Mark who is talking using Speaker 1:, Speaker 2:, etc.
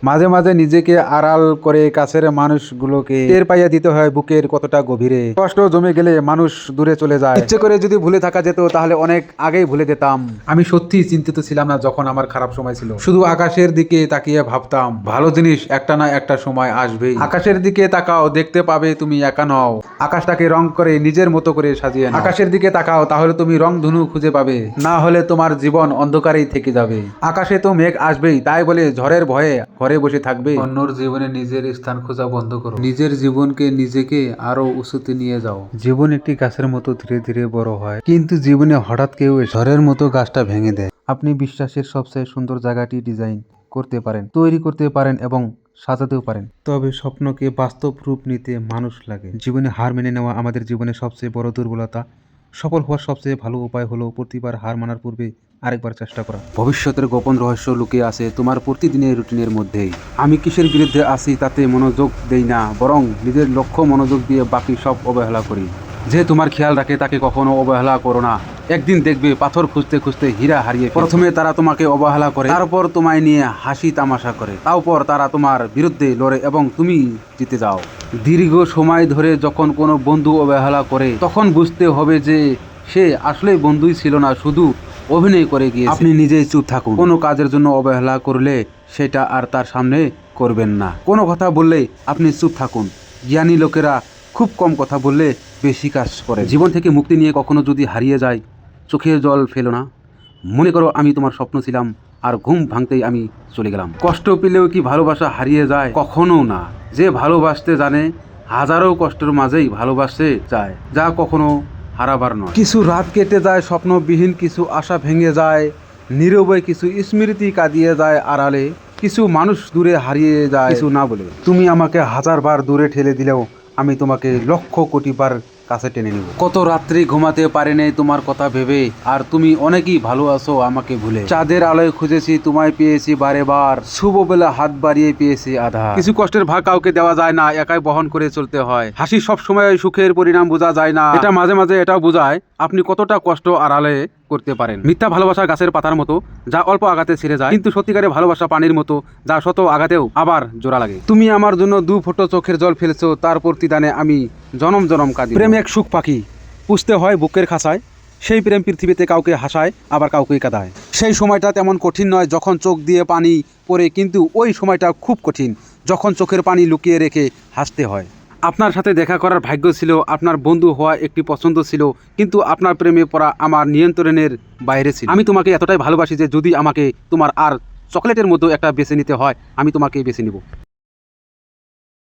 Speaker 1: মাঝে মাঝে নিজেকে আড়াল করে কাছের মানুষগুলোকে টের পাইয়া দিতে হয় বুকের কতটা গভীরে। কষ্ট জমে গেলে মানুষ দূরে চলে যায়। ইচ্ছে করে যদি ভুলে থাকা যেত তাহলে অনেক আগেই ভুলে যেতাম। আমি সত্যি চিন্তিত ছিলাম না যখন আমার খারাপ সময় ছিল। শুধু আকাশের দিকে তাকিয়ে ভাবতাম ভালো জিনিস একটা না একটা সময় আসবেই। আকাশের দিকে তাকাও, দেখতে পাবে তুমি একা নও। আকাশটাকে রং করে নিজের মতো করে সাজিয়ে নাও। আকাশের দিকে তাকাও, তাহলে তুমি রংধনু খুঁজে পাবে। না হলে তোমার জীবন অন্ধকারেই থেকে যাবে। আকাশে তো মেঘ আসবেই, তাই বলে ঝড়ের ভয়ে ঘরে বসে থাকবে? অন্যর জীবনে নিজের স্থান খোঁজা বন্ধ করো। নিজের জীবনকে নিজেকে আরো উঁচুতে নিয়ে যাও। জীবন একটি গাছের মতো ধীরে ধীরে বড় হয়, কিন্তু জীবনে হঠাৎ কেউ ঝড়ের মতো গাছটা ভেঙে দেয়। আপনি বিশ্বাসের সবচেয়ে সুন্দর জায়গাটি ডিজাইন করতে পারেন, তৈরি করতে পারেন এবং সাজাতেও পারেন, তবে স্বপ্নকে বাস্তব রূপ নিতে মানুষ লাগে। জীবনে হার মেনে নেওয়া আমাদের জীবনের সবচেয়ে বড় দুর্বলতা। সফল হওয়ার সবচেয়ে ভালো উপায় হলো প্রতিবার হার মানার পূর্বে আরেকবার চেষ্টা করা। ভবিষ্যতের গোপন রহস্য লুকিয়ে আছে তোমার প্রতিদিনের রুটিনের মধ্যেই। আমি কিসের বিরুদ্ধে আছি তাতে মনোযোগ দেই না, বরং নিজের লক্ষ্য মনোযোগ দিয়ে বাকি সব অবহেলা করি। যে তোমার খেয়াল রাখে তাকে কখনো অবহেলা করো না। একদিন দেখবে পাথর খুঁজতে খুঁজতে হীরা হারিয়ে ফেলে। প্রথমে তারা তোমাকে অবহেলা করে, তারপর তোমায় নিয়ে হাসি তামাশা করে, তারপর তারা তোমার বিরুদ্ধে লড়ে এবং তুমি জিতে যাও। দীর্ঘ সময় ধরে যখন কোনো বন্ধু অবহেলা করে তখন বুঝতে হবে যে সে আসলেই বন্ধুই ছিল না, শুধু অভিনয় করে গিয়েছে। আপনি নিজেই চুপ থাকুন। কোনো কাজের জন্য অবহেলা করলে সেটা আর তার সামনে করবেন না। কোনো কথা বললে আপনি চুপ থাকুন। জ্ঞানী লোকেরা খুব কম কথা বললে বেশি কাজ করে। জীবন থেকে মুক্তি নিয়ে কখনো যদি হারিয়ে যায়, চোখের জল ফেলো না। মনে করো আমি তোমার স্বপ্ন ছিলাম, আর ঘুম ভাঙতেই আমি চলে গেলাম। কষ্ট পেলেও কি ভালোবাসা হারিয়ে যায়? কখনো না। যে ভালোবাসতে জানে হাজারো কষ্টের মাঝেই ভালোবাসতে চায়, যা কখনো হারাবার নয়। কিছু রাত কেটে যায় স্বপ্নবিহীন, কিছু আশা ভেঙে যায় নীরবে, কিছু স্মৃতি কাঁদিয়ে যায় আড়ালে, কিছু মানুষ দূরে হারিয়ে যায় কিছু না বলে। তুমি আমাকে হাজারবার দূরে ঠেলে দিলেও আমি তোমাকে লক্ষ কোটি বার কাছে টেনে নেব। কত রাত্রি ঘুমাতে পারিনি তোমার কথা ভেবে, আর তুমি অনেকই ভালো আছো আমাকে ভুলে। চাঁদের আলোয় খুঁজেছি তোমায় পেয়েছি বারে বার, শুভ বেলা হাত বাড়িয়ে পেয়েছি আধা। কিছু কষ্টের ভাগ কাউকে দেওয়া যায় না, একাই বহন করে চলতে হয়। হাসি সব সময় সুখের পরিণাম বোঝা যায় না, এটা মাঝে মাঝে এটাও বোঝায় আপনি কতটা কষ্ট আড়ালে করতে পারেন। মিথ্যা ভালোবাসা গাছের পাতার মতো, যা অল্প আঘাতে ছিঁড়ে যায়, কিন্তু সত্যিকারের ভালোবাসা পানির মতো, যা শত আঘাতেও আবার জোড়া লাগে। তুমি আমার জন্য 2 ফোঁটা চোখের জল ফেলেছো, তার প্রতিদানে আমি জনম জনম কাঁদি। প্রেম এক সুখ পাখি, পুষতে হয় বুকের খাঁচায়। সেই প্রেম পৃথিবীতে কাউকে হাসায়, আবার কাউকে কাঁদায়। সেই সময়টা তেমন কঠিন নয় যখন চোখ দিয়ে পানি পড়ে, কিন্তু ওই সময়টা খুব কঠিন যখন চোখের পানি লুকিয়ে রেখে হাসতে হয়। আপনার সাথে দেখা করার ভাগ্য ছিল, আপনার বন্ধু হওয়া একটি পছন্দ ছিল, কিন্তু আপনার প্রেমে পড়া আমার নিয়ন্ত্রণের বাইরে ছিল। আমি তোমাকে এতটাই ভালোবাসি যে যদি আমাকে তোমার আর চকলেটের মতো একটা বেছে নিতে হয়, আমি তোমাকে বেছে নিব।